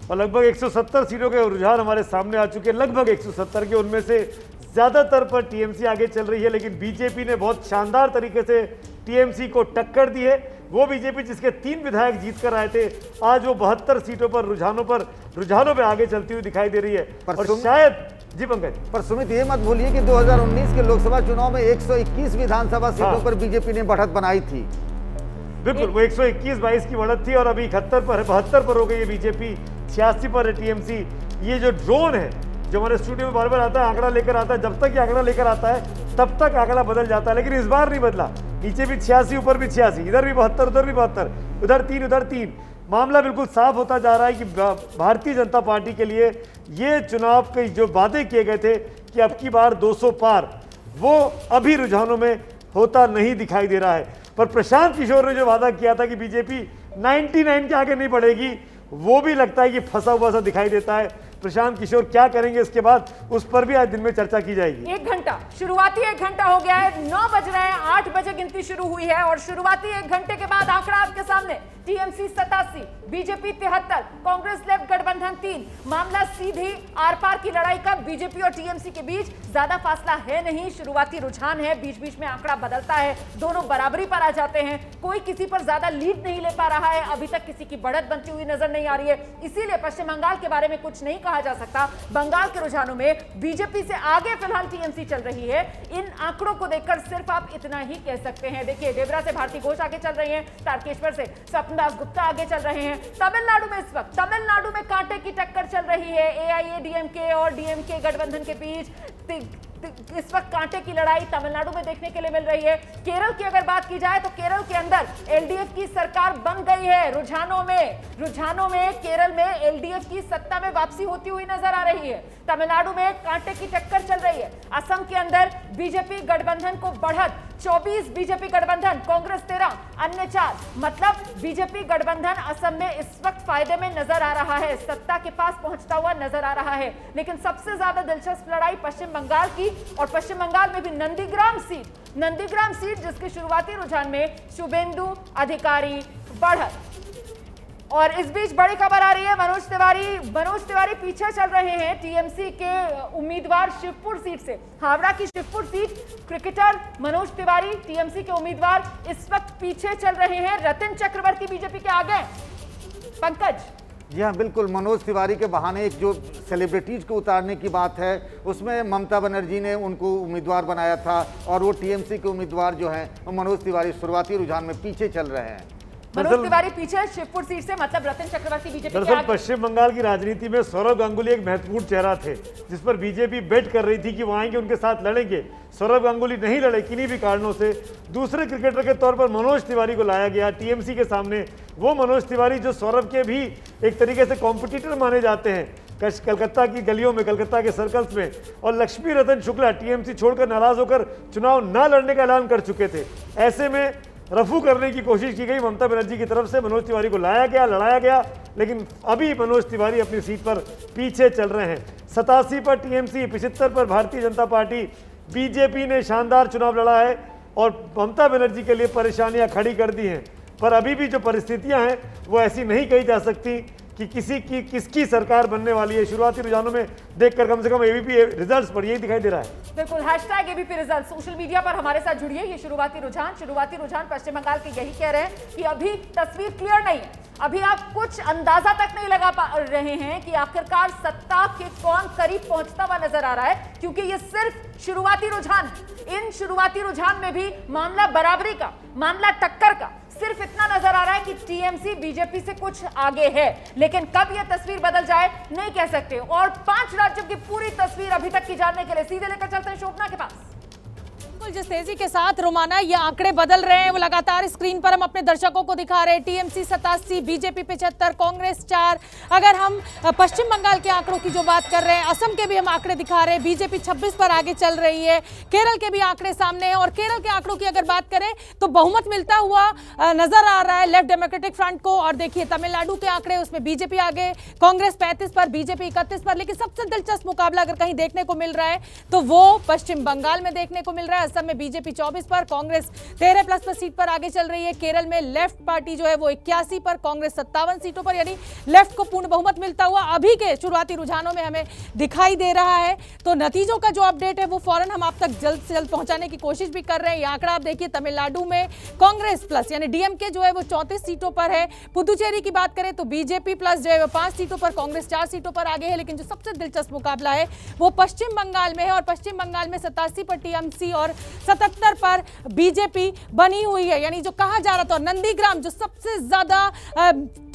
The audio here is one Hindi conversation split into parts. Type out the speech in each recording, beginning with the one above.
और लगभग 170 सीटों के रुझान हमारे सामने आ चुके हैं। लगभग 170 के, उनमें से ज़्यादातर पर टीएमसी आगे चल रही है, लेकिन बीजेपी ने बहुत शानदार तरीके से टीएमसी को टक्कर दी है। वो बीजेपी जिसके 3 विधायक जीत कर आए थे, आज वो 72 सीटों पर रुझानों पे आगे चलती हुई दिखाई दे रही है। और शायद जी पंकज, पर सुमित ये मत भूलिए कि 2019 के लोकसभा चुनाव में 121 विधानसभा सीटों पर बीजेपी ने बढ़त बनाई थी। बिल्कुल, वो 121-22 की बढ़त थी और अभी 71 पर है, 72 पर हो गई है बीजेपी, 86 पर है टीएमसी। ये जो ड्रोन है जो हमारे स्टूडियो में बार बार आता है, आंकड़ा लेकर आता है, जब तक ये आंकड़ा लेकर आता है तब तक आंकड़ा बदल जाता है, लेकिन इस बार नहीं बदला। नीचे भी 86, ऊपर भी 86, इधर भी 72, उधर भी 72, उधर 3। मामला बिल्कुल साफ होता जा रहा है कि भारतीय जनता पार्टी के लिए ये चुनाव के जो वादे किए गए थे कि अब की बार 200 पार, वो अभी रुझानों में होता नहीं दिखाई दे रहा है। पर प्रशांत किशोर ने जो वादा किया था कि बीजेपी 99 के आगे नहीं बढ़ेगी, वो भी लगता है कि फंसा हुआ सा दिखाई देता है। प्रशांत किशोर क्या करेंगे इसके बाद, उस पर भी आज दिन में चर्चा की जाएगी। 1 घंटा, शुरुआती 1 घंटा हो गया है, 9 बज रहे हैं, 8 बजे गिनती शुरू हुई है और शुरुआती 1 घंटे के बाद आंकड़ा आपके सामने, टीएमसी 87, बीजेपी 73, कांग्रेस लेफ्ट गठबंधन 3। मामला सीधी आर पार की लड़ाई का बीजेपी और टीएमसी के बीच ज्यादा फासला है नहीं, शुरुआती रुझान है, बीच बीच में आंकड़ा बदलता है, दोनों बराबरी पर आ जाते हैं, कोई किसी पर ज्यादा लीड नहीं ले पा रहा है, अभी तक किसी की बढ़त बनती हुई नजर नहीं आ रही है। इसीलिए पश्चिम बंगाल के बारे में कुछ नहीं कहा जा सकता। बंगाल के रुझानों में बीजेपी से आगे फिलहाल टीएमसी चल रही है। इन आंकड़ों को देखकर सिर्फ आप इतना ही कह सकते हैं। देखिए, डेबरा से भारती घोष आगे चल रही हैं, तारकेश्वर से स्वप्नदास गुप्ता आगे चल रहे हैं। तमिलनाडु में इस वक्त कांटे की टक्कर चल रही है, एआईएडीएमके और डीएमके गठबंधन के बीच इस वक्त कांटे की लड़ाई तमिलनाडु में देखने के लिए मिल रही है। केरल की अगर बात की जाए तो केरल के अंदर एलडीएफ की सरकार बन गई है। रुझानों में केरल में एलडीएफ की सत्ता में वापसी होती हुई नजर आ रही है। तमिलनाडु में कांटे की टक्कर चल रही है। असम के अंदर बीजेपी गठबंधन को बढ़त, 24 बीजेपी गठबंधन, कांग्रेस 13, अन्य 4, मतलब बीजेपी गठबंधन असम में इस वक्त फायदे में नजर आ रहा है, सत्ता के पास पहुंचता हुआ नजर आ रहा है। लेकिन सबसे ज्यादा दिलचस्प लड़ाई पश्चिम बंगाल की, और पश्चिम बंगाल में भी नंदीग्राम सीट जिसके शुरुआती रुझान में शुभेंदु अधिकारी बढ़त। और इस बीच बड़ी खबर आ रही है, मनोज तिवारी पीछे चल रहे हैं टीएमसी के उम्मीदवार शिवपुर सीट से। हावड़ा की Shivpur seat, cricketer Manoj Tiwari TMC के उम्मीदवार इस वक्त पीछे चल रहे हैं। रतन चक्रवर्ती बीजेपी के आगे। पंकज जी हाँ, बिल्कुल। मनोज तिवारी के बहाने एक जो सेलिब्रिटीज को उतारने की बात है, उसमें ममता बनर्जी ने उनको उम्मीदवार बनाया था और वो टीएमसी के उम्मीदवार जो हैं वो मनोज तिवारी शुरुआती रुझान में पीछे चल रहे हैं। मनोज तिवारी पीछे शिवपुर सीट से, मतलब रतन चक्रवर्ती बीजेपी के दरअसल पश्चिम बंगाल की राजनीति में सौरभ गांगुली एक महत्वपूर्ण चेहरा थे, जिस पर बीजेपी बेट कर रही थी कि वो आएंगे, उनके साथ लड़ेंगे। सौरभ गांगुली नहीं लड़े किन्हीं भी कारणों से। दूसरे क्रिकेटर के तौर पर मनोज तिवारी को लाया गया टीएमसी के सामने। वो मनोज तिवारी जो सौरभ के भी एक तरीके से कॉम्पिटिटर माने जाते हैं कलकत्ता की गलियों में, कलकत्ता के सर्कल्स में। और लक्ष्मी रतन शुक्ला टीएमसी छोड़कर नाराज होकर चुनाव न लड़ने का ऐलान कर चुके थे। ऐसे में रफू करने की कोशिश की गई ममता बनर्जी की तरफ से, मनोज तिवारी को लाया गया, लड़ाया गया, लेकिन अभी मनोज तिवारी अपनी सीट पर पीछे चल रहे हैं। 87 पर टीएमसी, 75 पर भारतीय जनता पार्टी। बीजेपी ने शानदार चुनाव लड़ा है और ममता बनर्जी के लिए परेशानियां खड़ी कर दी हैं। पर अभी भी जो परिस्थितियां हैं वो ऐसी नहीं कही जा सकती कि किसकी सरकार बनने वाली है। शुरुआती रुझानों में देखकर कम से कम एबीपी रिजल्ट्स पर यही दिखाई दे रहा है। बिल्कुल, #एबीपी रिजल्ट सोशल मीडिया पर हमारे साथ जुड़िए। ये शुरुआती रुझान पश्चिम बंगाल के यही कह रहे हैं कि अभी तस्वीर क्लियर नहीं है, अभी आप कुछ अंदाजा तक नहीं लगा पा रहे हैं कि आखिरकार सत्ता के कौन करीब पहुंचता हुआ नजर आ रहा है, क्योंकि ये सिर्फ शुरुआती रुझान। इन शुरुआती रुझान में भी मामला बराबरी का, मामला टक्कर का, सिर्फ इतना नजर आ रहा है कि टीएमसी बीजेपी से कुछ आगे है। लेकिन कब यह तस्वीर बदल जाए नहीं कह सकते। और 5 राज्यों की पूरी तस्वीर अभी तक की जानने के लिए सीधे लेकर चलते हैं शोभना के पास। जिस तेजी के साथ रोमाना ये आंकड़े बदल रहे हैं वो लगातार स्क्रीन पर हम अपने दर्शकों को दिखा रहे हैं। TMC 87, BJP 75, Congress 4। अगर हम पश्चिम बंगाल के आंकड़ों की जो बात कर रहे हैं, असम के भी हम आंकड़े दिखा रहे हैं, बीजेपी 26 पर आगे चल रही है। केरल के भी आंकड़े सामने हैं और केरल के आंकड़ों की अगर बात करें तो बहुमत मिलता हुआ नजर आ रहा है लेफ्ट डेमोक्रेटिक फ्रंट को। और देखिए तमिलनाडु के आंकड़े, उसमें बीजेपी आगे, कांग्रेस 35 पर, बीजेपी 31 पर। लेकिन सबसे दिलचस्प मुकाबला अगर कहीं देखने को मिल रहा है तो वो पश्चिम बंगाल में देखने को मिल रहा है। असम में बीजेपी 24 पर, कांग्रेस 13+ सीट पर आगे चल रही है। केरल में लेफ्ट पार्टी जो है वो 81 पर, कांग्रेस 57 सीटों पर, यानी लेफ्ट को पूर्ण बहुमत मिलता हुआ अभी के शुरुआती रुझानों में हमें दिखाई दे रहा है। तो नतीजों का जो अपडेट है वो फौरन हम आप तक जल्द से जल्द पहुंचाने की कोशिश भी कर रहे हैं। ये आंकड़ा आप देखिए, तमिलनाडु में कांग्रेस प्लस यानी डीएमके जो है वो 34 सीटों पर है। पुदुचेरी की बात करें तो बीजेपी प्लस जो है वो 5 सीटों पर, कांग्रेस 4 सीटों पर आगे है। लेकिन जो सबसे दिलचस्प मुकाबला है वो पश्चिम बंगाल में है, और पश्चिम बंगाल में 87 पर टीएमसी और 77 पर बीजेपी बनी हुई है। यानी जो कहा जा रहा था, नंदीग्राम जो सबसे ज्यादा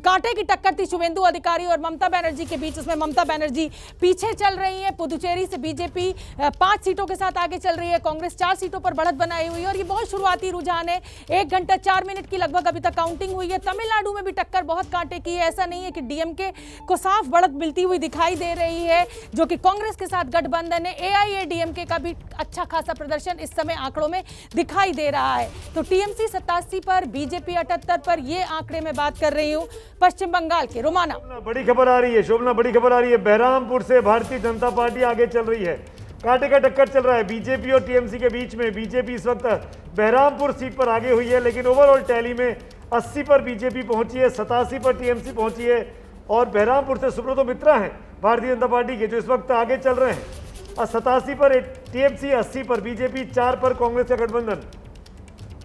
कांटे की टक्कर थी शुवेंदु अधिकारी और ममता बनर्जी के बीच, उसमें ममता बनर्जी पीछे चल रही है। पुदुचेरी से बीजेपी 5 सीटों के साथ आगे चल रही है, कांग्रेस 4 सीटों पर बढ़त बनाई हुई है, और ये बहुत शुरुआती रुझान है। 1 घंटा 4 मिनट की लगभग अभी तक काउंटिंग हुई है। तमिलनाडु में भी टक्कर बहुत कांटे की है, ऐसा नहीं है कि डीएमके को साफ बढ़त मिलती हुई दिखाई दे रही है, जो कि कांग्रेस के साथ गठबंधन है। एआईएडीएमके का भी अच्छा खासा प्रदर्शन इस समय आंकड़ों में दिखाई दे रहा है। तो टीएमसी 87 पर, बीजेपी 78 पर, ये आंकड़े में बात कर रही हूं पश्चिम बंगाल के। रोमाना, बड़ी खबर आ रही है, शोभना बड़ी खबर आ रही है। बहरामपुर से भारतीय जनता पार्टी आगे चल रही है, कांटे का टक्कर चल रहा है बीजेपी और टीएमसी के बीच में। बीजेपी इस वक्त बहरामपुर सीट पर आगे हुई है, लेकिन ओवरऑल टैली में 80 पर बीजेपी पहुंची है, 87 पर टीएमसी पहुंची है, और बहरामपुर से सुब्रतो मित्रा हैं भारतीय जनता पार्टी के जो इस वक्त आगे चल रहे हैं। 87 पर टीएमसी, 80 पर बीजेपी, 4 पर कांग्रेस का गठबंधन।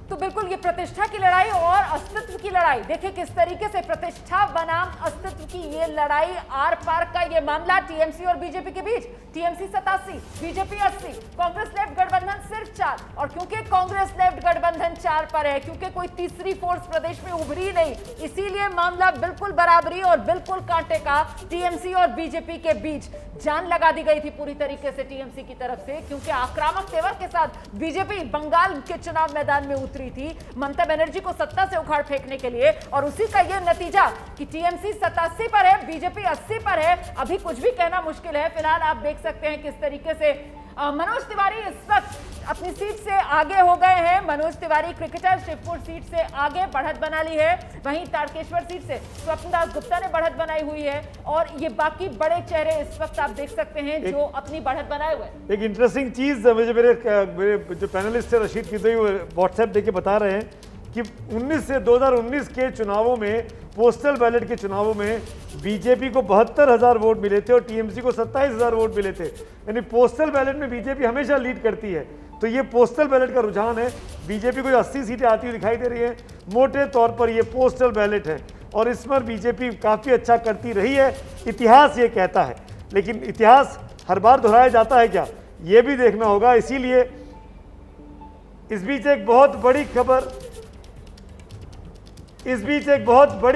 तो बिल्कुल ये प्रतिष्ठा की लड़ाई और अस्तित्व की लड़ाई, देखिए किस तरीके से प्रतिष्ठा बनाम अस्तित्व की ये लड़ाई, आर पार का ये मामला टीएमसी और बीजेपी के बीच। टीएमसी 87, बीजेपी 80, कांग्रेस लेफ्ट गठबंधन सिर्फ 4। और क्योंकि कांग्रेस लेफ्ट गठबंधन 4 पर है, क्योंकि कोई तीसरी फोर्स प्रदेश में उभरी नहीं, इसीलिए मामला बिल्कुल बराबरी और बिल्कुल कांटे का टीएमसी और बीजेपी के बीच। जान लगा दी गई थी पूरी तरीके से टीएमसी की तरफ से, क्योंकि आक्रामक तेवर के साथ बीजेपी बंगाल के चुनाव मैदान में उतरी थी ममता बनर्जी को सत्ता से उखाड़ फेंकने के लिए, और उसी का यह नतीजा कि टीएमसी 87 पर है, बीजेपी 80 पर है। अभी कुछ भी कहना मुश्किल है। फिलहाल आप देख सकते हैं किस तरीके से मनोज तिवारी इस वक्त अपनी सीट से आगे हो गए हैं। मनोज तिवारी क्रिकेटर शिवपुर सीट से आगे बढ़त बना ली है, वहीं तारकेश्वर सीट से स्वप्नदास गुप्ता ने बढ़त बनाई हुई है, और ये बाकी बड़े चेहरे इस वक्त आप देख सकते हैं जो अपनी बढ़त बनाए हुए। एक इंटरेस्टिंग चीज मुझे मेरे जो पैनलिस्ट है रशीद किदोई व्हाट्सएप देके बता रहे हैं कि 2019 के चुनावों में, पोस्टल बैलेट के चुनावों में बीजेपी को 72,000 वोट मिले थे और टीएमसी को 27,000 वोट मिले थे। यानी पोस्टल बैलेट में बीजेपी हमेशा लीड करती है। तो ये पोस्टल बैलेट का रुझान है। बीजेपी को 80 सीटें आती हुई दिखाई दे रही है, मोटे तौर पर ये पोस्टल बैलेट है, और इस पर बीजेपी काफ़ी अच्छा करती रही है, इतिहास ये कहता है। लेकिन इतिहास हर बार दोहराया जाता है क्या, ये भी देखना होगा। इसीलिए इस बीच एक बहुत बड़ी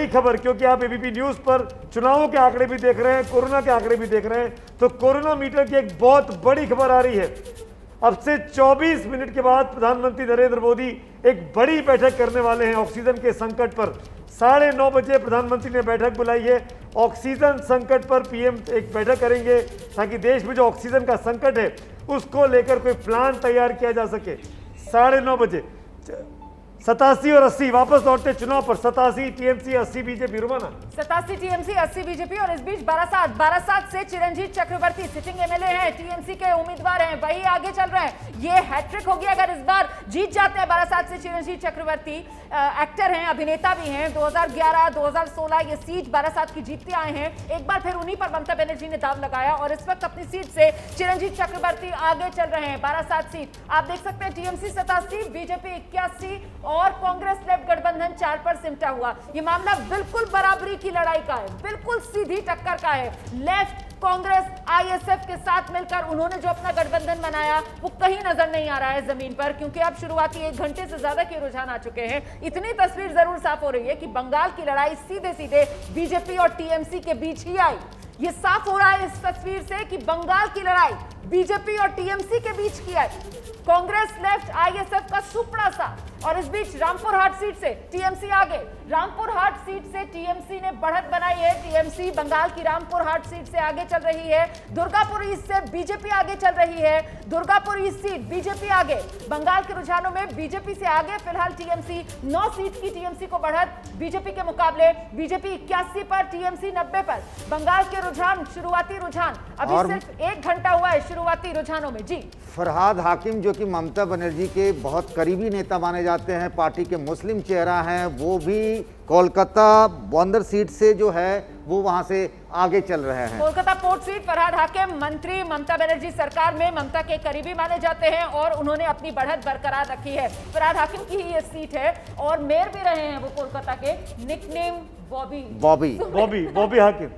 खबर, क्योंकि आप एबीपी न्यूज पर चुनावों के आंकड़े भी देख रहे हैं, कोरोना के आंकड़े भी देख रहे हैं, तो कोरोना मीटर की एक बहुत बड़ी खबर आ रही है। अब से 24 मिनट के बाद प्रधानमंत्री नरेंद्र मोदी एक बड़ी बैठक करने वाले हैं ऑक्सीजन के संकट पर। 9:30 बजे प्रधानमंत्री ने बैठक बुलाई है ऑक्सीजन संकट पर। पीएम एक बैठक करेंगे ताकि देश में जो ऑक्सीजन का संकट है उसको लेकर कोई प्लान तैयार किया जा सके। 9:30 बजे 87 और 80 वापस लौटते चुनाव पर। 87 टीएमसी, 80 बीजेपी। रुमाना, 87 टीएमसी, 80 बीजेपी। और इस बीच बारासात से चिरंजीव चक्रवर्ती सिटिंग एमएलए हैं, टीएमसी के उम्मीदवार हैं, वही आगे चल रहे हैं। ये हैट्रिक होगी अगर इस बार जीत जाते हैं बारासात से चिरंजीव चक्रवर्ती। एक्टर हैं, अभिनेता भी हैं। 2011, 2016 ये सीट बारासात की जीतते आए हैं। एक बार फिर उन्हीं पर ममता बनर्जी ने दाव लगाया, और इस वक्त अपनी सीट से चिरंजीव चक्रवर्ती आगे चल रहे हैं। बारासात सीट आप देख सकते हैं, टीएमसी 87, बीजेपी 81 और कांग्रेस लेफ्ट गठबंधन 4 पर सिमटा हुआ। ये मामला बिल्कुल बराबरी की लड़ाई का है, बिल्कुल सीधी टक्कर का है। लेफ्ट कांग्रेस आईएसएफ के साथ मिलकर उन्होंने जो अपना गठबंधन बनाया वो कहीं नजर नहीं आ रहा है जमीन पर, क्योंकि अब शुरुआती 1 घंटे से ज्यादा के रुझान आ चुके हैं। इतनी तस्वीर जरूर साफ हो रही है कि बंगाल की लड़ाई सीधे सीधे बीजेपी और टीएमसी के बीच ही आई। ये साफ हो रहा है इस तस्वीर से कि बंगाल की लड़ाई बीजेपी और टीएमसी के बीच की आई। कांग्रेस लेफ्ट आईएसएफ का सुपड़ा सा और इस बीच रामपुर हाट सीट से टीएमसी आगे। रामपुर हाट सीट से टीएमसी ने बढ़त बनाई है। टीएमसी बंगाल की रामपुर हाट सीट से आगे चल रही है। दुर्गापुर ईस्ट से बीजेपी आगे चल रही है। दुर्गापुर ईस्ट सीट बीजेपी आगे। बंगाल के रुझानों में बीजेपी से आगे फिलहाल टीएमसी। 9 सीट की टीएमसी को बढ़त बीजेपी के मुकाबले। बीजेपी 81 पर, टीएमसी 90 पर। बंगाल के रुझान, शुरुआती रुझान अभी सिर्फ 1 घंटा हुआ है शुरुआती रुझानों में। जी, फरहाद हाकिम जो कि ममता बनर्जी के बहुत करीबी नेता माने जाते हैं, पार्टी के मुस्लिम चेहरा हैं, वो भी कोलकाता बंदर सीट से जो है वो वहां से आगे चल रहे हैं। कोलकाता पोर्ट सीट फरहाद हाकिम मंत्री ममता बनर्जी सरकार में ममता के करीबी माने जाते हैं और उन्होंने अपनी बढ़त बरकरार रखी है। फरहाद हाकिम की ही ये सीट है और मेयर भी रहे हैं वो कोलकाता के। Nickname Bobby Hakim,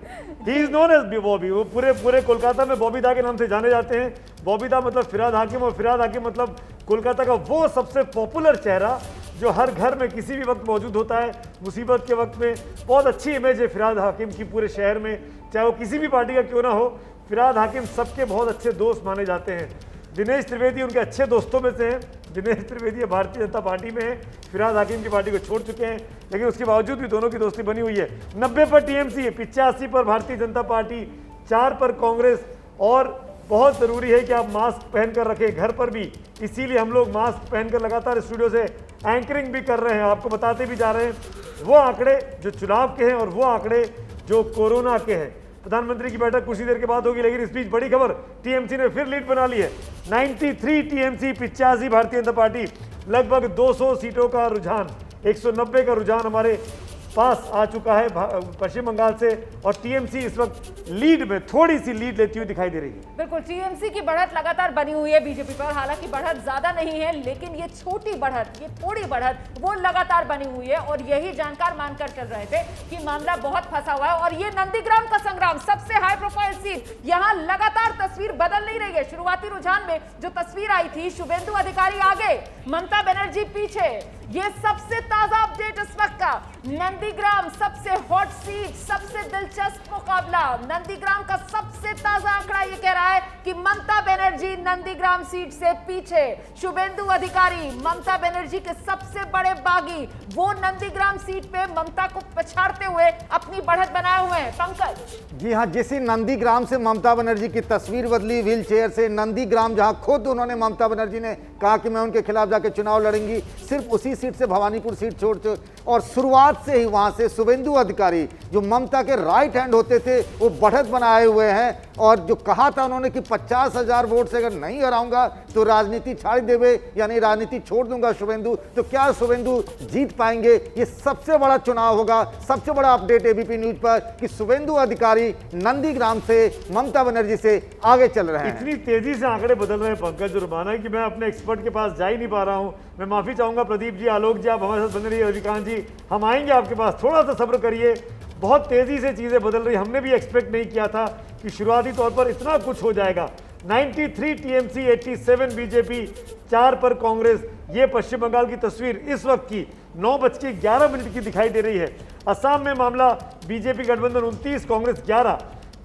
he is known as Bobby. वो पूरे कोलकाता में बॉबी दा के नाम से जाने जाते हैं। बॉबी दा मतलब फिरहाद हाकिम, और फिरहाद हाकिम मतलब कोलकाता का वो सबसे पॉपुलर चेहरा जो हर घर में किसी भी वक्त मौजूद होता है। मुसीबत के वक्त में बहुत अच्छी इमेज है फिरहाद हाकिम की पूरे शहर में, चाहे वो किसी भी पार्टी का क्यों ना हो। फिरहाद हाकिम सबके बहुत अच्छे दोस्त माने जाते हैं। दिनेश त्रिवेदी उनके अच्छे दोस्तों में से हैं। दिनेश त्रिवेदी भारतीय जनता पार्टी में है, फिरहाद हाकिम की पार्टी को छोड़ चुके हैं, लेकिन उसके बावजूद भी दोनों की दोस्ती बनी हुई है। 90 पर टीएमसी, 85 पर भारतीय जनता पार्टी, 4 पर कांग्रेस। और बहुत ज़रूरी है कि आप मास्क पहनकर रखें घर पर भी, इसीलिए हम लोग मास्क पहनकर लगातार स्टूडियो से एंकरिंग भी कर रहे हैं, आपको बताते भी जा रहे हैं वो आंकड़े जो चुनाव के हैं और वो आंकड़े जो कोरोना के हैं। प्रधानमंत्री की बैठक कुछ ही देर के बाद होगी, लेकिन इस बीच बड़ी खबर, टीएमसी ने फिर लीड बना ली है। 93 टीएमसी, 85 भारतीय जनता पार्टी। लगभग 200 सीटों का रुझान, 190 का रुझान हमारे पास आ चुका है पश्चिम बंगाल से, और टीएमसी इस वक्त लीड में, थोड़ी सी लीड लेती हुई दिखाई दे रही है। बिल्कुल, टीएमसी की बढ़त लगातार बनी हुई है बीजेपी पर। हालांकि बढ़त ज्यादा नहीं है, लेकिन ये छोटी बढ़त, ये थोड़ी बढ़त वो लगातार बनी हुई है। और यही जानकार मानकर चल रहे थे कि मामला बहुत फंसा हुआ है। और ये नंदीग्राम का संग्राम, सबसे हाई प्रोफाइल सीट, यहाँ लगातार तस्वीर बदल नहीं रही है। शुरुआती रुझान में जो तस्वीर आई थी, शुभेंदु अधिकारी आगे, ममता बनर्जी पीछे। ये सबसे ताजा अपडेट इस वक्त का। नंदीग्राम सबसे हॉट सीट, सबसे दिलचस्प मुकाबला। नंदीग्राम का सबसे ताजा आंकड़ा ये कह रहा है कि ममता बनर्जी नंदीग्राम सीट से पीछे। शुभेंदु अधिकारी ममता बनर्जी के सबसे बड़े बागी, वो नंदीग्राम सीट पे ममता को पछाड़ते हुए अपनी बढ़त बनाए हुए हैं। पंकज जी हाँ, जिसी नंदीग्राम से ममता बनर्जी की तस्वीर बदली व्हील चेयर से, नंदीग्राम जहां खुद उन्होंने, ममता बनर्जी ने कहा कि मैं उनके खिलाफ जाके चुनाव लड़ूंगी, सिर्फ उसी सीट से भवानीपुर सीट छोड़, और शुरुआत से ही वहां से शुभेंदु अधिकारी जो ममता के राइट हैंड होते थे वो बढ़त बनाए हुए हैं। और जो कहा था उन्होंने कि 50,000 वोट से अगर नहीं हराऊंगा तो राजनीति छाड़ देवे, यानी राजनीति छोड़ दूंगा शुभेंदु, तो क्या शुभेंदु जीत पाएंगे? ये सबसे बड़ा चुनाव होगा। सबसे बड़ा अपडेट एबीपी न्यूज पर कि शुभेंदु अधिकारी नंदीग्राम से ममता बनर्जी से आगे चल रहे हैं। इतनी तेजी से आंकड़े बदल रहे हैं पंकज और माना कि मैं अपने एक्सपर्ट के पास जा ही नहीं पा रहा हूं। मैं माफी चाहूंगा प्रदीप जी, आलोक जी, आप हमारे साथ बने रहिए, रविकांत जी, हम आएंगे आपके पास, थोड़ा सा सब्र करिए। बहुत तेजी से चीजें बदल रही, हमने भी एक्सपेक्ट नहीं किया था कि शुरुआती तौर पर इतना कुछ हो जाएगा। 93 टीएमसी, 87 बीजेपी, 4 पर कांग्रेस। ये पश्चिम बंगाल की तस्वीर इस वक्त की 9:11 की दिखाई दे रही है। असम में मामला बीजेपी गठबंधन 29, कांग्रेस 11।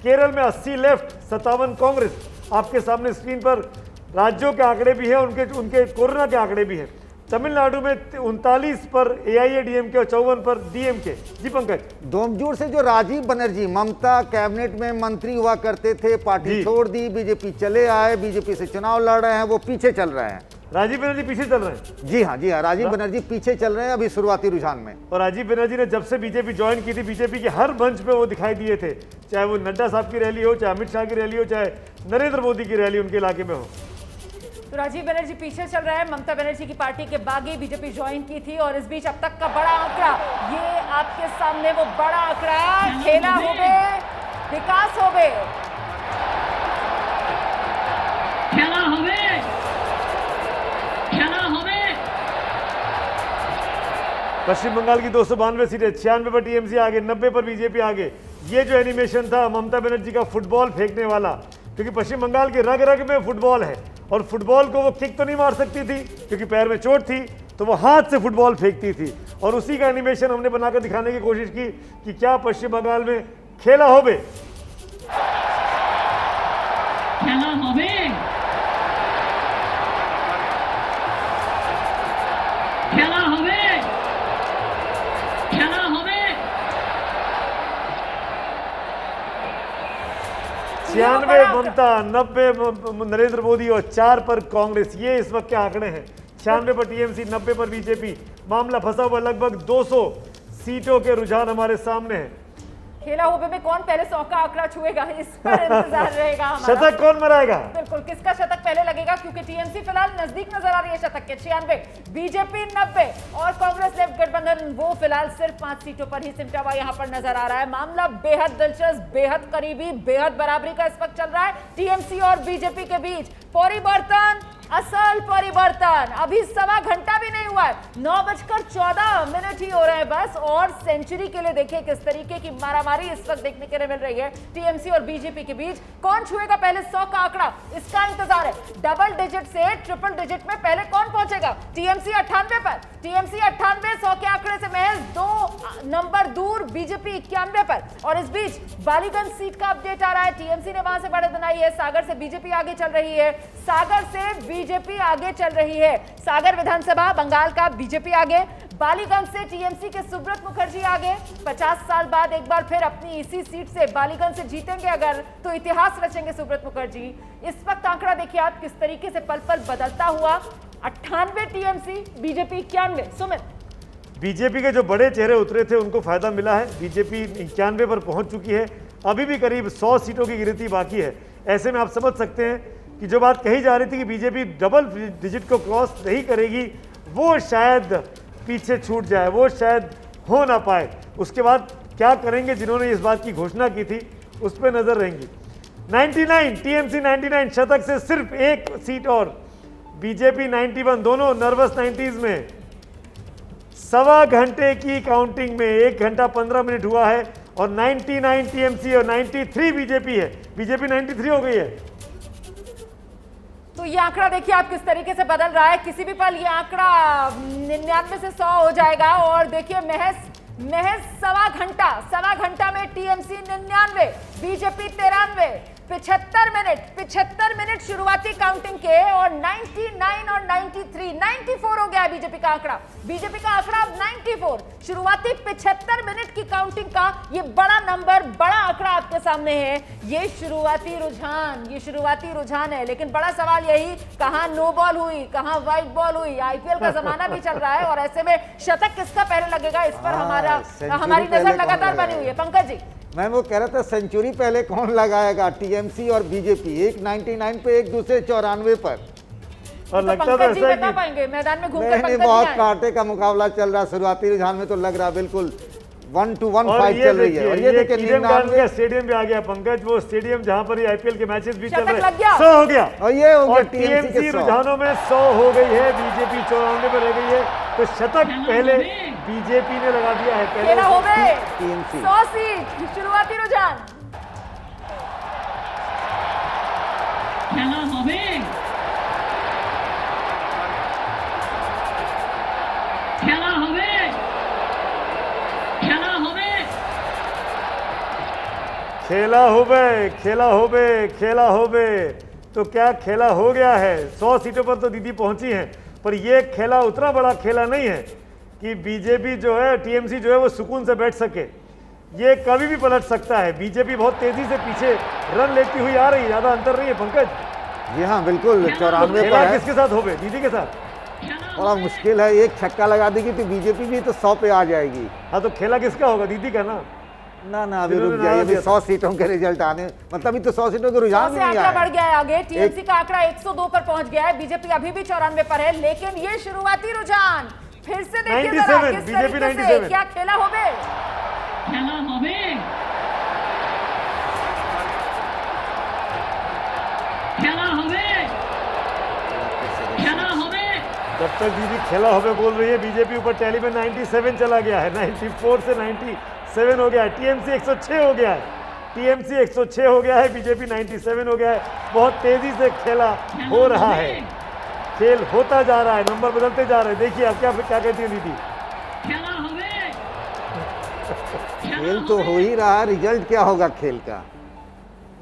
केरल में 80 लेफ्ट, 57 कांग्रेस। आपके सामने स्क्रीन पर राज्यों के आंकड़े भी हैं, उनके कोरोना के आंकड़े भी हैं। तमिलनाडु में 39 पर एआईएडीएमके और 54 पर डीएमके। जी पंकज, दोमजूर से जो राजीव बनर्जी ममता कैबिनेट में मंत्री हुआ करते थे, पार्टी छोड़ दी, बीजेपी चले आए, बीजेपी से चुनाव लड़ रहे हैं, वो पीछे चल रहे हैं। राजीव बनर्जी पीछे चल रहे हैं। जी हाँ, राजीव बनर्जी पीछे चल रहे हैं अभी शुरुआती रुझान में। और राजीव बनर्जी ने जब से बीजेपी ज्वाइन की थी, बीजेपी के हर मंच पे वो दिखाई दिए थे, चाहे वो नड्डा साहब की रैली हो, चाहे अमित शाह की रैली हो, चाहे नरेंद्र मोदी की रैली उनके इलाके में हो। तो राजीव बनर्जी पीछे चल रहे हैं। ममता बनर्जी की पार्टी के बागी बीजेपी ज्वाइन की थी। और इस बीच अब तक का बड़ा आंकड़ा, ये आपके सामने वो बड़ा आंकड़ा, खेला होवे विकास होवे, खेला होवे, खेला होवे। पश्चिम बंगाल की 292 सीटें, 96 पर टीएमसी आगे, 90 पर बीजेपी आगे। ये जो एनिमेशन था ममता बनर्जी का फुटबॉल फेंकने वाला, क्योंकि पश्चिम बंगाल की रग रग में फुटबॉल है, और फुटबॉल को वो किक तो नहीं मार सकती थी क्योंकि पैर में चोट थी, तो वो हाथ से फुटबॉल फेंकती थी। और उसी का एनिमेशन हमने बनाकर दिखाने की कोशिश की कि क्या पश्चिम बंगाल में खेला होवे, खेला होवे, খেলা হবে খেলা হবে 96 ममता, 90 नरेंद्र मोदी और 4 पर कांग्रेस। ये इस वक्त के आंकड़े हैं। 96 पर टीएमसी, 90 पर बीजेपी। मामला फंसा हुआ लगभग 200 सीटों के रुझान हमारे सामने हैं। खेला हुए में कौन पहले 100 का आंकड़ा छुएगा, इस पर इंतजार रहेगा हमारा। शतक कौन मराएगा? बिल्कुल, किसका शतक पहले लगेगा, क्योंकि टीएमसी फिलहाल नजदीक नजर आ रही है शतक के 96, बीजेपी 90 और कांग्रेस लेफ्ट गठबंधन वो फिलहाल सिर्फ 5 सीटों पर ही सिमटा हुआ यहां पर नजर आ रहा है। मामला बेहद दिलचस्प, बेहद करीबी, बेहद बराबरी का इस वक्त चल रहा है टीएमसी और बीजेपी के बीच। परिवर्तन, असल परिवर्तन अभी सवा घंटा भी नहीं हुआ है, 9:14 ही हो रहे हैं बस। और सेंचुरी के लिए देखिए किस तरीके की मारामारी इस वक्त देखने के लिए मिल रही है टीएमसी और बीजेपी के बीच। कौन छुएगा पहले 100 का आंकड़ा, इसका इंतजार है। डबल डिजिट से ट्रिपल डिजिट में पहले कौन पहुंचेगा? टीएमसी 98 पर, टीएमसी 98 100 के आंकड़े से महज 2 नंबर दूर बीजेपी 91 पर। और इस बीच बालीगंज सीट का अपडेट आ रहा है, टीएमसी ने वहां से बढ़त बनाई है। सागर से बीजेपी आगे चल रही है, सागर से बीजेपी आगे चल रही है। सागर विधानसभा बंगाल का बीजेपी आगे, बालीगंज से टीएमसी के सुब्रत मुखर्जी आगे। 50 साल बाद एक बार फिर अपनी इसी सीट से बालीगंज से जीतेंगे अगर, तो इतिहास रचेंगे सुब्रत मुखर्जी। इस वक्त आंकड़ा देखिए आप किस तरीके से पल पल बदलता हुआ। 98 टीएमसी, बीजेपी 91। सुमित, बीजेपी के जो बड़े चेहरे उतरे थे उनको फायदा मिला है। बीजेपी 91 पर पहुंच चुकी है, अभी भी करीब 100 सीटों की गिनती बाकी है। ऐसे में आप समझ सकते हैं कि जो बात कही जा रही थी कि बीजेपी डबल डिजिट को क्रॉस नहीं करेगी, वो शायद पीछे छूट जाए, वो शायद हो ना पाए। उसके बाद क्या करेंगे जिन्होंने इस बात की घोषणा की थी, उस पर नजर रहेंगी। 99 टीएमसी 99 शतक से सिर्फ एक सीट और, बीजेपी 91, दोनों नर्वस 90s में। सवा घंटे की काउंटिंग में 1 घंटा 15 मिनट हुआ है और 99 टीएमसी और 93 बीजेपी है। बीजेपी 93 हो गई है। तो ये आंकड़ा देखिए आप किस तरीके से बदल रहा है। किसी भी पल ये आंकड़ा 99 से 100 हो जाएगा। और देखिए महज सवा घंटा में टीएमसी 99, बीजेपी 93, 75 मिनट शुरुआती काउंटिंग के और 99 और 93, 94 हो गया है बीजेपी का आंकड़ा। बीजेपी का आंकड़ा अब 94, शुरुआती 75 मिनट की काउंटिंग का ये बड़ा नंबर, बड़ा आंकड़ा आपके सामने है। ये शुरुआती रुझान है, लेकिन बड़ा सवाल यही, कहां नो बॉल हुई, कहां व्हाइट बॉल हुई। आईपीएल का जमाना भी चल रहा है और ऐसे में शतक किसका पहले लगेगा, इस पर हमारी नजर लगातार बनी हुई है। पंकज जी, मैं वो कह रहा था सेंचुरी पहले कौन लगाएगा, टीएमसी और बीजेपी, एक 99 पे, एक दूसरे 94 पर। और लगता तो पंकज जी ऐसा बता है पाएंगे मैदान में घूमकर? नहीं, पंकज जी बहुत आए। कांटे का मुकाबला चल रहा। शुरुआती रुझान में तो लग रहा बिल्कुल 1-1 और फाइट चल रही है। और ये देखिए ईडन गार्डन का स्टेडियम भी आ गया पंकज, वो स्टेडियम जहां पर आईपीएल के मैचेस भी चल शतक रहे लग गया। 100 हो गया। और ये हो गया और टीएमसी के टीएमसी 100। रुझानों में 100 हो गई है, बीजेपी 94 में रह गई है। तो शतक पहले बीजेपी ने लगा दिया है। खेला हो गए टीएमसी 100 सीट, शुरुआती रुझान। খেলা হবে খেলা হবে খেলা হবে खेला होबे। तो क्या खेला हो गया है? 100 सीटों पर तो दीदी पहुंची हैं, पर ये खेला उतना बड़ा खेला नहीं है कि बीजेपी जो है, टीएमसी जो है वो सुकून से बैठ सके। ये कभी भी पलट सकता है। बीजेपी बहुत तेजी से पीछे रन लेती हुई आ रही है, ज्यादा अंतर नहीं है पंकज। जी हाँ बिल्कुल, 94 खेला पर है। किसके साथ होबे? दीदी के साथ। बड़ा मुश्किल है, एक छक्का लगा देगी तो बीजेपी भी तो 100 पे आ जाएगी। हाँ, तो खेला किसका होगा? दीदी का ना। ना अभी रुक जाइए, अभी 100 सीटों के रिजल्ट आने, मतलब अभी तो 100 सीटों के रुझान भी नहीं आंकड़ा बढ़ आए। गया है आगे। टीएमसी का आंकड़ा 102 पर पहुंच गया है, बीजेपी अभी भी 94 पर है। लेकिन ये शुरुआती रुझान फिर से देखिए जरा 97, किस बीजेपी तरीके से 97। क्या खेला होबे। খেলা হবে খেলা হবে খেলা হবে जब तक दीदी खेला होबे बोल रही है, बीजेपी ऊपर टैली में 97 चला गया है, 94 से 97 हो गया है। टीएमसी 106 हो गया है, टीएमसी 106 हो गया है, बीजेपी 97 हो गया है। बहुत तेजी से खेला हो रहा है, खेल होता जा रहा है, नंबर बदलते जा रहे हैं। देखिए आप क्या कहती है दीदी। খেলা হবে खेल तो हो ही रहा है, रिजल्ट क्या होगा खेल का?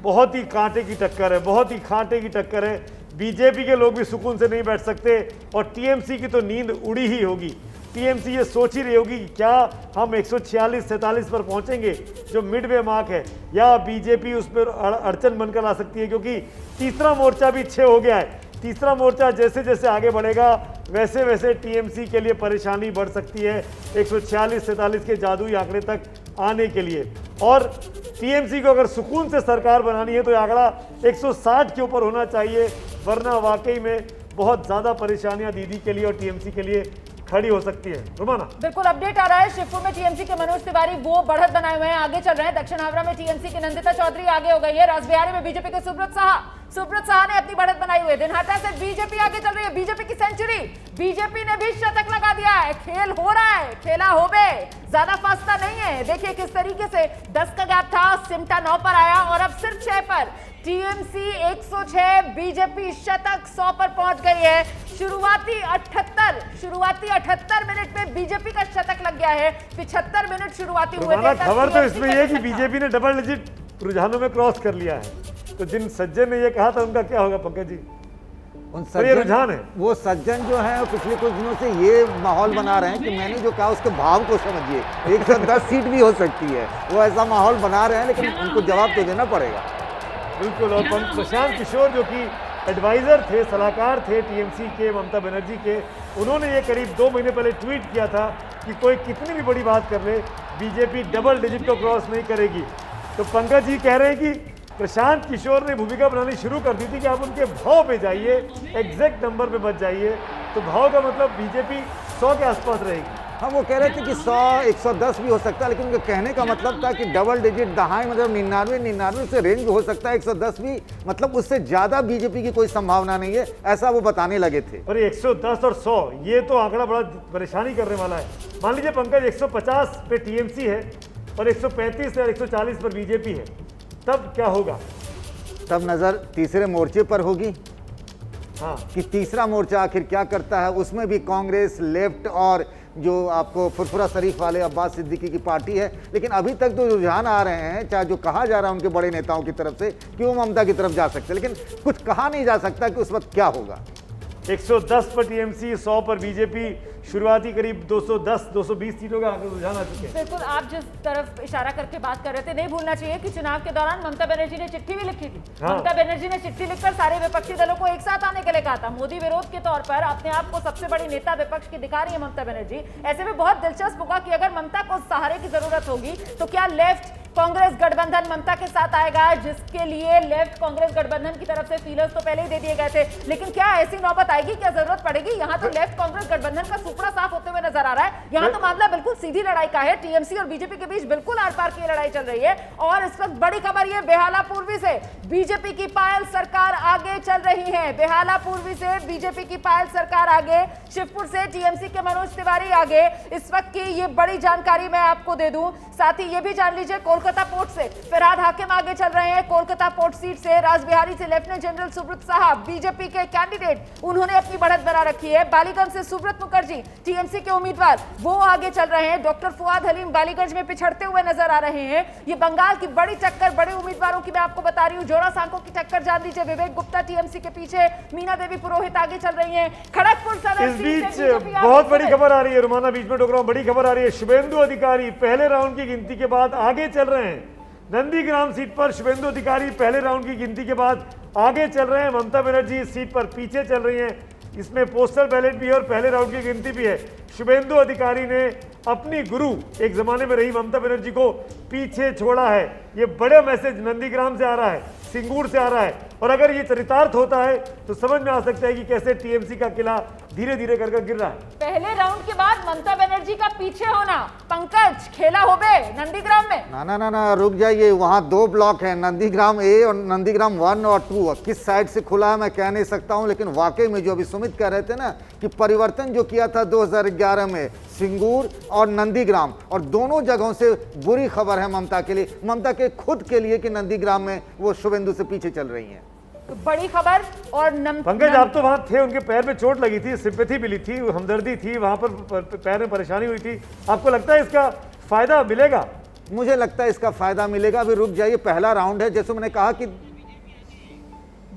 बहुत ही कांटे की टक्कर है, बहुत ही कांटे की टक्कर है। बीजेपी के लोग भी सुकून से नहीं बैठ सकते और टीएमसी की तो नींद उड़ी ही होगी। टीएमसी ये सोच ही रही होगी कि क्या हम 146-47 पर पहुंचेंगे जो मिडवे मार्क है, या बीजेपी उस पर अड़चन बनकर आ सकती है, क्योंकि तीसरा मोर्चा भी 6 हो गया है। तीसरा मोर्चा जैसे जैसे आगे बढ़ेगा वैसे वैसे टीएमसी के लिए परेशानी बढ़ सकती है 146-47 के जादुई आंकड़े तक आने के लिए। और टीएमसी को अगर सुकून से सरकार बनानी है तो ये आंकड़ा 160 के ऊपर होना चाहिए, वरना वाकई में बहुत ज़्यादा परेशानियां दीदी के लिए और टीएमसी के लिए खड़ी हो सकती है। रुमाना बिल्कुल अपडेट आ रहा है। शिवपुर में टीएमसी के मनोज तिवारी वो बढ़त बनाए हुए हैं, आगे चल रहे हैं। दक्षिण हावड़ा में टीएमसी की नंदिता चौधरी आगे हो गई है। रासबिहारी में बीजेपी के सुब्रत साहा ने अपनी बढ़त बनाई हुई है। दिनहाटा से बीजेपी आगे चल रही है, बीजेपी की सेंचुरी, बीजेपी ने भी शतक लगा दिया है। खेल हो रहा है, खेला हो बे, ज्यादा फासला नहीं है। देखिए किस तरीके से 10 का गैप था, सिमटा 9 पर आया और अब सिर्फ 6 पर। टीएमसी 106, बीजेपी शतक 100 पर पहुंच गई है। शुरुआती 78 मिनट में बीजेपी का शतक लग गया है। 75 मिनट शुरुआती हुए थे। खबर तो इसमें यह कि बीजेपी ने डबल डिजिट रुझानों में क्रॉस कर लिया है। तो जिन सज्जन ने ये कहा था उनका क्या होगा पंकज जी? उन तो ये रुझान है। वो सज्जन जो है पिछले कुछ दिनों से ये माहौल बना रहे हैं कि मैंने जो कहा उसके भाव को समझिए। 110 सीट भी हो सकती है, वो ऐसा माहौल बना रहे हैं, लेकिन उनको जवाब तो देना पड़ेगा। बिल्कुल। और प्रशांत किशोर जो कि एडवाइजर थे, सलाहकार थे टीएमसी के, ममता बनर्जी के, उन्होंने ये करीब 2 महीने पहले ट्वीट किया था कि कोई कितनी भी बड़ी बात कर ले बीजेपी डबल डिजिट को क्रॉस नहीं करेगी। तो पंकज जी कह रहे हैं कि प्रशांत किशोर ने भूमिका बनानी शुरू कर दी थी कि आप उनके भाव पे जाइए, एग्जैक्ट नंबर पे मत जाइए। तो भाव का मतलब बीजेपी 100 के आसपास रहेगी। हम वो कह रहे थे कि 100, 110 भी हो सकता है, लेकिन उनके कहने का मतलब था कि डबल डिजिट दहाई, मतलब 99 से रेंज हो सकता है, 110 भी, मतलब उससे ज्यादा बीजेपी की कोई संभावना नहीं है, ऐसा वो बताने लगे थे। और 110 और 100 ये तो आंकड़ा बड़ा परेशानी करने वाला है। मान लीजिए पंकज 150 पे टीएमसी है और 135 या 140 पर बीजेपी है, तब क्या होगा? तब नजर तीसरे मोर्चे पर होगी। हाँ, कि तीसरा मोर्चा आखिर क्या करता है। उसमें भी कांग्रेस, लेफ्ट और जो आपको फुरफुरा शरीफ वाले अब्बास सिद्दीकी की पार्टी है। लेकिन अभी तक तो रुझान आ रहे हैं, चाहे जो कहा जा रहा है उनके बड़े नेताओं की तरफ से कि वो ममता की तरफ जा सकते हैं, लेकिन कुछ कहा नहीं जा सकता कि उस वक्त क्या होगा। 110 पर टीएमसी, 100 पर बीजेपी, शुरुआती करीब 210-220 सीटों का रुझान आ चुके हैं। बिल्कुल, आप जिस तरफ इशारा करके बात कर रहे थे, नहीं भूलना चाहिए कि चुनाव के दौरान ममता बनर्जी ने चिट्ठी भी लिखी थी। हाँ। ममता बनर्जी ने चिट्ठी लिखकर सारे विपक्षी दलों को एक साथ आने के लिए कहा था। मोदी विरोध के तौर पर अपने आप को सबसे बड़ी नेता विपक्ष की दिखा रही है ममता बनर्जी। ऐसे में बहुत दिलचस्प होगा कि अगर ममता को सहारे की जरूरत होगी तो क्या लेफ्ट कांग्रेस गठबंधन ममता के साथ आएगा, जिसके लिए लेफ्ट कांग्रेस गठबंधन की तरफ से फीलर्स तो पहले ही दे दिए गए थे। लेकिन क्या ऐसी नौबत आएगी, क्या जरूरत पड़ेगी? यहाँ तो लेफ्ट कांग्रेस गठबंधन का सुपड़ा साफ होते हुए नजर आ रहा है। यहाँ तो मामला बिल्कुल सीधी लड़ाई का है। टीएमसी और बीजेपी के बीच बिल्कुल आर पार की लड़ाई चल रही है। और इस वक्त बड़ी खबर ये, बेहाला पूर्वी से बीजेपी की पायल सरकार आगे चल रही है। बेहाला पूर्वी से बीजेपी की पायल सरकार आगे, शिवपुर से टीएमसी के मनोज तिवारी आगे। इस वक्त की ये बड़ी जानकारी मैं आपको दे दूं। साथ ही ये भी जान लीजिए, कोलकाता पोर्ट से फरहाद हाकिम आगे चल रहे हैं। कोलकाता पोर्ट सीट से रासबिहारी से lieutenant general Subrata Saha, BJP के कैंडिडेट, उन्होंने अपनी बढ़त बना रखी है। बालीगंज से सुब्रत मुखर्जी, टीएमसी के उम्मीदवार, वो आगे चल रहे हैं। डॉक्टर फुआद हलीम बालीगंज में पिछड़ते हुए नजर आ रहे हैं। ये बंगाल की बड़ी टक्कर, बड़े उम्मीदवारों की मैं आपको बता रही हूँ। जोड़ा सांको की टक्कर जान लीजिए, विवेक गुप्ता टीएमसी के पीछे, मीना देवी पुरोहित आगे चल रही है। खड़गपुर सदर इस सीट बीच से बीजेपी आगे बहुत चल बड़ी रही है। खबर आ रही है, रुमाना बीच में टोक रहा हूं, बड़ी खबर आ रही है। शुभेंदु अधिकारी पहले राउंड की गिनती के बाद आगे चल रहे हैं। नंदीग्राम सीट पर शुभेंदु अधिकारी पहले राउंड की गिनती के बाद आगे चल रहे हैं। ममता बनर्जी इस सीट पर पीछे चल रही हैं। इसमें पोस्टल बैलेट भी है और पहले राउंड की गिनती भी है। शुभेंदु अधिकारी ने अपनी गुरु, एक जमाने में रही ममता बनर्जी को पीछे छोड़ा है। ये बड़ा मैसेज नंदीग्राम से आ रहा है, सिंगूर से आ रहा है। और अगर ये चरितार्थ होता है तो समझ में आ सकता है कि कैसे टीएमसी का किला धीरे धीरे करके गिर रहा है। पहले राउंड के बाद ममता बनर्जी का पीछे होना, पंकज खेला हो बे नंदीग्राम में। ना रुक जाइए, वहाँ 2 ब्लॉक हैं, नंदीग्राम ए और नंदीग्राम 1 और 2। किस साइड से खुला है मैं कह नहीं सकता हूँ, लेकिन वाकई में जो अभी सुमित कह रहे थे ना कि परिवर्तन जो किया था 2011 में सिंगूर और नंदीग्राम, और दोनों जगहों से बुरी खबर है ममता के लिए, ममता के खुद के लिए कि नंदीग्राम में वो शुभेंदु से पीछे चल रही हैं। तो बड़ी खबर। और पंकज आप तो वहां थे, उनके पैर में चोट लगी थी, सिंपैथी मिली थी, हमदर्दी थी, वहां पर पैर में परेशानी हुई थी। आपको लगता है इसका फायदा मिलेगा? मुझे लगता है इसका फायदा मिलेगा। अभी रुक जाइए, पहला राउंड है, जैसे मैंने कहा कि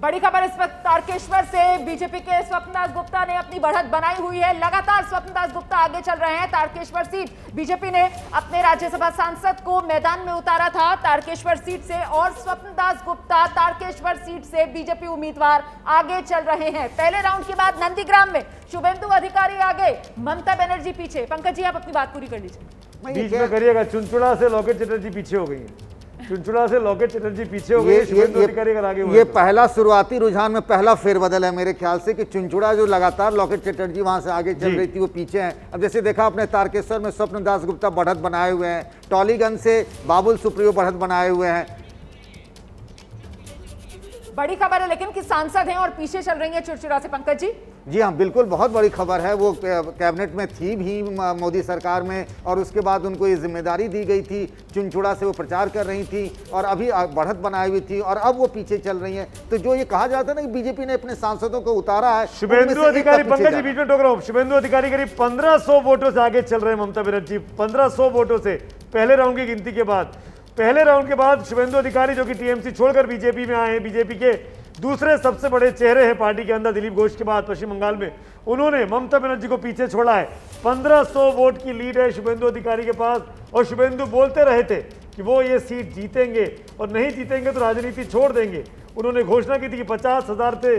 बड़ी खबर इस वक्त तारकेश्वर से। बीजेपी के स्वप्नदास गुप्ता ने अपनी बढ़त बनाई हुई है। लगातार स्वप्नदास गुप्ता आगे चल रहे हैं। तारकेश्वर सीट बीजेपी ने अपने राज्यसभा सांसद को मैदान में उतारा था तारकेश्वर सीट से, और स्वप्नदास गुप्ता तारकेश्वर सीट से बीजेपी उम्मीदवार आगे चल रहे हैं। पहले राउंड के बाद नंदीग्राम में शुभेंदु अधिकारी आगे, ममता बनर्जी पीछे। पंकज जी, आप अपनी बात पूरी कर लीजिए। बीच में करिएगा। चुनचुड़ा से लॉकेट चटर्जी पीछे हो गई है। चुनचुड़ा से लॉकेट चटर्जी पीछे हो गए, शुभेंदु अधिकारी अगर आगे हुए ये तो। पहला शुरुआती रुझान में पहला फेरबदल है मेरे ख्याल से कि चुनचुड़ा जो लगातार लॉकेट चटर्जी वहां से आगे चल रही थी वो पीछे हैं। अब जैसे देखा आपने तारकेश्वर में स्वप्नदास गुप्ता बढ़त बनाए हुए हैं, टॉलीगंज से बाबुल सुप्रियो बढ़त बनाए हुए हैं। बड़ी खबर है लेकिन कि सांसद हैं और पीछे चल रही है चुरचुरा से। पंकज जी। जी हाँ, बिल्कुल बहुत बड़ी खबर है। वो कैबिनेट में थी भी मोदी सरकार में, और उसके बाद उनको ये जिम्मेदारी दी गई थी। चुनचुड़ा से वो प्रचार कर रही थी और अभी बढ़त बनाई हुई थी, और अब वो पीछे चल रही है। तो जो ये कहा जाता है ना कि बीजेपी ने अपने सांसदों को उतारा है, शुभेंदु अधिकारी, पंकज जी बीच में टोक रहा हूं, शुभेंदु अधिकारी करीब 1500 वोटों से आगे चल रहे हैं ममता बनर्जी, 1500 वोटों से पहले राउंड की गिनती के बाद। पहले राउंड के बाद शुभेंदु अधिकारी जो कि टीएमसी छोड़कर बीजेपी में आए हैं, बीजेपी के दूसरे सबसे बड़े चेहरे हैं पार्टी के अंदर दिलीप घोष के बाद पश्चिम बंगाल में, उन्होंने ममता बनर्जी को पीछे छोड़ा है। 1500 वोट की लीड है शुभेंदु अधिकारी के पास, और शुभेंदु बोलते रहे थे कि वो ये सीट जीतेंगे और नहीं जीतेंगे तो राजनीति छोड़ देंगे। उन्होंने घोषणा की थी कि 50,000 से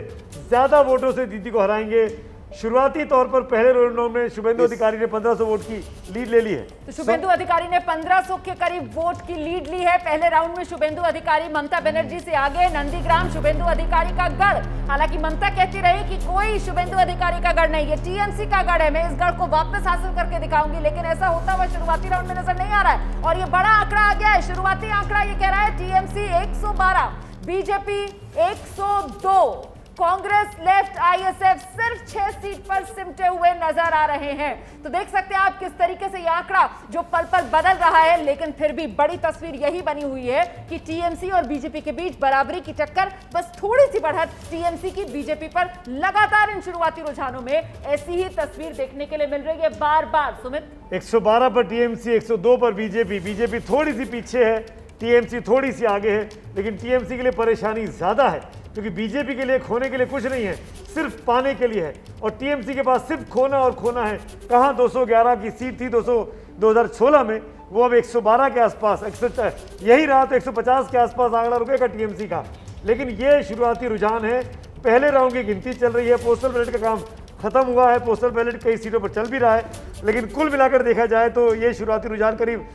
ज्यादा वोटों से दीदी को हराएंगे। शुरुआती तौर पर पहले राउंड में शुभेंदु अधिकारी ने 1500 वोट की लीड ले ली है। तो शुभेंदु अधिकारी ने 1500 के करीब वोट की लीड ली है। पहले राउंड में शुभेंदु अधिकारी ममता बनर्जी से आगे। नंदीग्राम शुभेंदु अधिकारी का गढ़, हालांकि ममता कहती रही कि कोई शुभेंदु अधिकारी का गढ़ नहीं, ये टीएमसी का गढ़ है, मैं इस गढ़ को वापस हासिल करके दिखाऊंगी, लेकिन ऐसा होता हुआ शुरुआती राउंड में नजर नहीं आ रहा है। और ये बड़ा आंकड़ा आ गया है। शुरुआती आंकड़ा ये कह रहा है TMC 112, BJP 102, Congress, left, ISF सिर्फ 6 सीट पर सिमटे हुए नजर आ रहे हैं। तो देख सकते हैं आप किस तरीके से यह आंकड़ा जो पल पल बदल रहा है, लेकिन फिर भी बड़ी तस्वीर यही बनी हुई है कि टीएमसी और बीजेपी के बीच बराबरी की टक्कर, बस थोड़ी सी बढ़त टीएमसी की बीजेपी पर। लगातार इन शुरुआती रुझानों में ऐसी ही तस्वीर देखने के लिए मिल रही है बार बार। सुमित, 112 पर टीएमसी, 102 पर बीजेपी। बीजेपी थोड़ी सी पीछे है, टीएमसी थोड़ी सी आगे है, लेकिन टीएमसी के लिए परेशानी ज्यादा है क्योंकि बीजेपी के लिए खोने के लिए कुछ नहीं है, सिर्फ पाने के लिए है, और टीएमसी के पास सिर्फ खोना और खोना है। कहां 211 की सीट थी 2016 में, वो अब 112 के आसपास, यही रहा तो 150 के आसपास आंकड़ा रुकेगा टीएमसी का। लेकिन ये शुरुआती रुझान है, पहले राउंड की गिनती चल रही है, पोस्टल बैलेट का काम खत्म हुआ है, पोस्टल बैलेट कई सीटों पर चल भी रहा है, लेकिन कुल मिलाकर देखा जाए तो ये शुरुआती रुझान करीब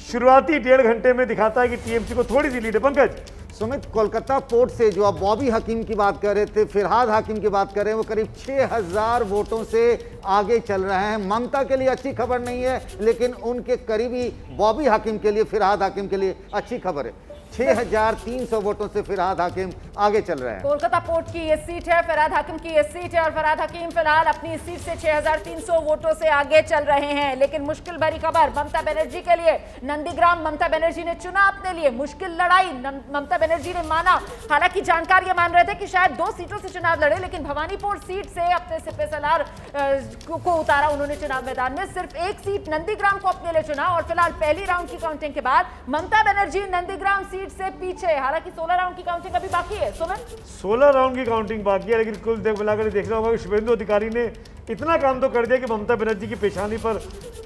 शुरुआती 1.5 घंटे में दिखाता है कि टीएमसी को थोड़ी सी लीड है। पंकज, सुमित, कोलकाता पोर्ट से जो आप बॉबी हकीम की बात कर रहे थे, फिरहाद हकीम की बात कर रहे हैं, वो करीब 6000 वोटों से आगे चल रहे हैं। ममता के लिए अच्छी खबर नहीं है, लेकिन उनके करीबी बॉबी हकीम के लिए, फिरहाद हकीम के लिए अच्छी खबर है। 6300 वोटों से फिरहाद हकीम आगे चल रहे हैं। कोलकाता पोर्ट की ये सीट है, फरहाद हकीम की ये सीट है, और फरहाद हकीम फिलहाल अपनी इस सीट से 6300 वोटों से आगे चल रहे हैं। लेकिन मुश्किल भरी खबर ममता बनर्जी के लिए। नंदीग्राम ममता बनर्जी ने चुना अपने लिए, मुश्किल लड़ाई ममता बनर्जी ने माना। हालांकि जानकार ये मान रहे थे कि शायद 2 सीटों से चुनाव लड़े, लेकिन भवानीपुर सीट से अपने सिपे सलार को उतारा उन्होंने चुनाव मैदान में। सिर्फ 1 सीट नंदीग्राम को अपने लिए चुना, और फिलहाल पहली राउंड की काउंटिंग के बाद ममता बनर्जी नंदीग्राम सीट से पीछे। हालांकि 16 राउंड की काउंटिंग अभी बाकी है। सुमित, 16 राउंड की काउंटिंग बाकी है, लेकिन कुल मिलाकर देखना होगा कि शुभेंदु अधिकारी ने इतना काम तो कर दिया कि ममता बनर्जी की पेशानी पर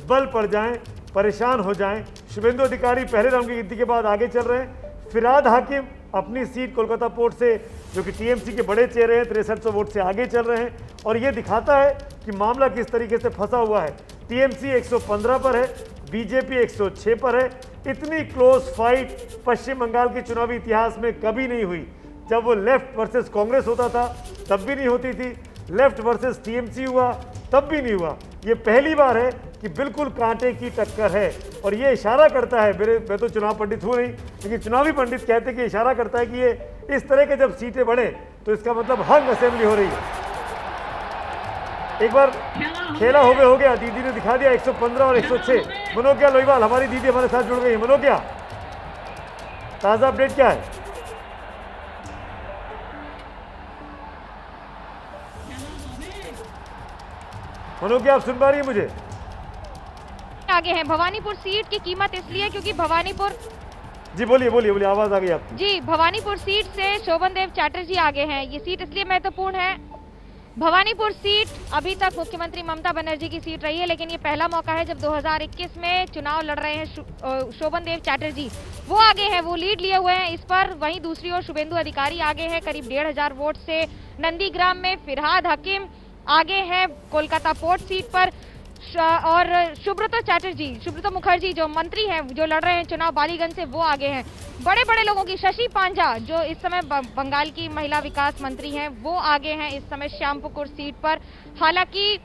बल पड़ जाएं, परेशान हो जाएं। शुभेंदु अधिकारी पहले राउंड की गिनती के बाद आगे चल रहे हैं। फिरहाद हाकिम अपनी सीट कोलकाता पोर्ट से, जो कि टीएमसी के बड़े चेहरे हैं, 6300 वोट से आगे चल रहे हैं, और ये दिखाता है कि मामला किस तरीके से फंसा हुआ है। टीएमसी 115 पर है, बीजेपी 106 पर है। इतनी क्लोज फाइट पश्चिम बंगाल के चुनावी इतिहास में कभी नहीं हुई। जब वो लेफ्ट वर्सेस कांग्रेस होता था तब भी नहीं होती थी, लेफ्ट वर्सेस टीएमसी हुआ तब भी नहीं हुआ। ये पहली बार है कि बिल्कुल कांटे की टक्कर है, और ये इशारा करता है, मैं तो चुनाव पंडित हूँ नहीं, लेकिन चुनावी पंडित कहते हैं कि इशारा करता है कि ये इस तरह के जब सीटें बढ़े तो इसका मतलब हंग असेंबली हो रही है। एक बार खेला हो गया, दीदी ने दिखा दिया 115 और 106। मनोज्ञा लोईवाल हमारी दीदी हमारे साथ जुड़ गई है। मनोज्ञा, ताजा अपडेट क्या है? मनोज्ञा, आप सुन पा रही है मुझे? आगे है भवानीपुर सीट की कीमत इसलिए क्योंकि भवानीपुर जी बोलिए बोलिए बोलिए, आवाज आ गई आपकी। जी, भवानीपुर सीट से शोभन देव चैटर्जी आगे हैं। ये सीट इसलिए महत्वपूर्ण है, भवानीपुर सीट अभी तक मुख्यमंत्री ममता बनर्जी की सीट रही है, लेकिन ये पहला मौका है जब 2021 में चुनाव लड़ रहे हैं शोभन देव चैटर्जी, वो आगे हैं, वो लीड लिए हुए हैं इस पर। वहीं दूसरी ओर शुभेंदु अधिकारी आगे हैं करीब 1,500 वोट से। नंदीग्राम में फिरहाद हकीम आगे हैं कोलकाता पोर्ट सीट पर, और सुब्रतो मुखर्जी जो मंत्री हैं, जो लड़ रहे हैं चुनाव बालीगंज से, वो आगे हैं। बड़े बड़े लोगों की, शशि पांजा जो इस समय बंगाल की महिला विकास मंत्री हैं, वो आगे हैं इस समय श्यामपुकुर सीट पर। हालांकि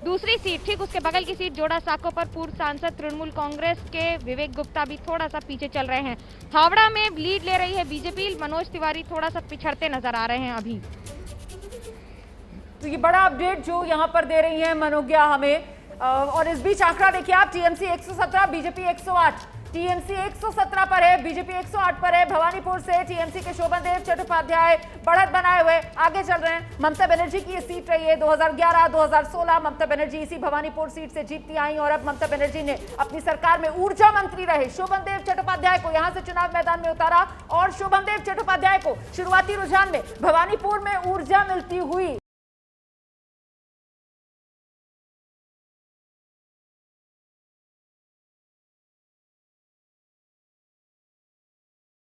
दूसरी सीट, ठीक उसके बगल की सीट जोड़ा साको पर पूर्व सांसद तृणमूल कांग्रेस के विवेक गुप्ता भी थोड़ा सा पीछे चल रहे हैं। हावड़ा में लीड ले रही है बीजेपी, मनोज तिवारी थोड़ा सा पिछड़ते नजर आ रहे हैं अभी। तो ये बड़ा अपडेट जो यहाँ पर दे रही है मनोज्ञा हमें। और इस बीच आंकड़ा देखिए आप, टीएमसी 117, बीजेपी 108, टीएमसी 117 पर है, बीजेपी 108 पर है। भवानीपुर से टीएमसी के शोभन देव चट्टोपाध्याय बढ़त बनाए हुए आगे चल रहे हैं। ममता बनर्जी की ये सीट रही है 2011, 2016 ममता बनर्जी इसी भवानीपुर सीट से जीतती आई और अब ममता बनर्जी ने अपनी सरकार में ऊर्जा मंत्री रहे शोभन देव चट्टोपाध्याय को यहां से चुनाव मैदान में उतारा और शोभन देव चट्टोपाध्याय को शुरुआती रुझान में भवानीपुर में ऊर्जा मिलती हुई